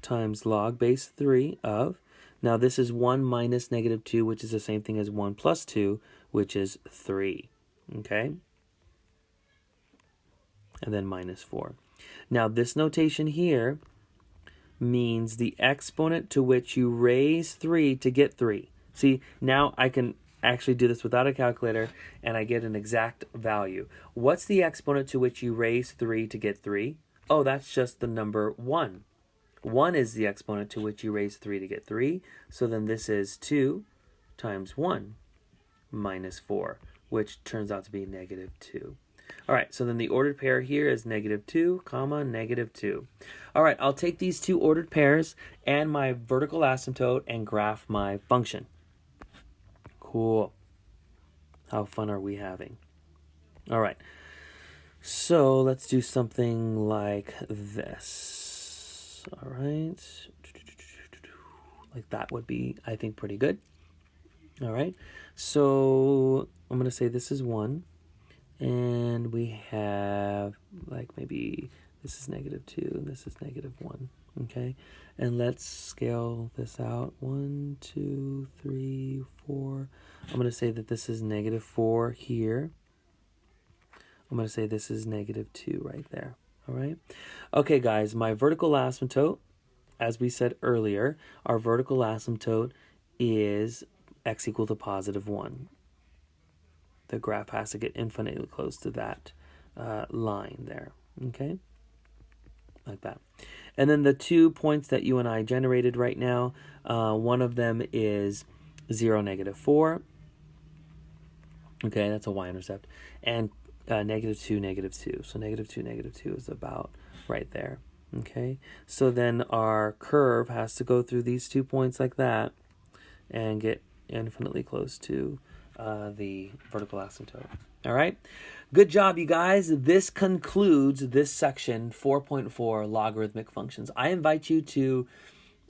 times log base 3 of, now this is 1 minus negative 2, which is the same thing as 1 plus 2, which is 3. Okay, and then minus 4. Now this notation here means the exponent to which you raise 3 to get 3. See, now I can actually do this without a calculator and I get an exact value. What's the exponent to which you raise 3 to get 3? Oh, that's just the number 1. 1 is the exponent to which you raise 3 to get 3. So then this is 2 times 1 minus 4, which turns out to be negative 2. All right, so then the ordered pair here is negative 2, comma, negative 2. All right, I'll take these two ordered pairs and my vertical asymptote and graph my function. Cool. How fun are we having? All right, so let's do something like this. All right, like that would be, I think, pretty good. All right, so I'm going to say this is 1. And we have, like, maybe this is negative 2 and this is negative 1. Okay, and let's scale this out. 1, 2, 3, 4. I'm going to say that this is negative 4 here. I'm going to say this is negative 2 right there. All right. Okay, guys, my vertical asymptote, as we said earlier, our vertical asymptote is x equal to positive 1. The graph has to get infinitely close to that line there, okay? Like that. And then the 2 points that you and I generated right now, one of them is 0, -4. Okay, that's a y-intercept. And -2, -2. So -2, -2 is about right there. Okay, so then our curve has to go through these 2 points like that and get infinitely close to the vertical asymptote. All right, good job, you guys. This concludes this section 4.4 logarithmic functions. I invite you to,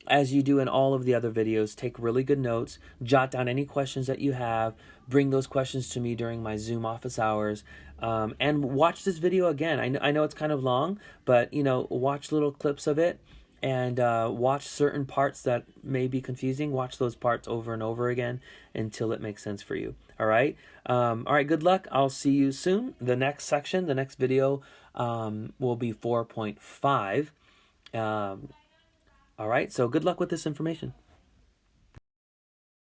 as you do in all of the other videos, take really good notes, jot down any questions that you have, bring those questions to me during my Zoom office hours, and watch this video again. I know it's kind of long, but watch little clips of it and watch certain parts that may be confusing. Watch those parts over and over again until it makes sense for you. All right. All right. Good luck. I'll see you soon. The next section, the next video will be 4.5. All right, so good luck with this information.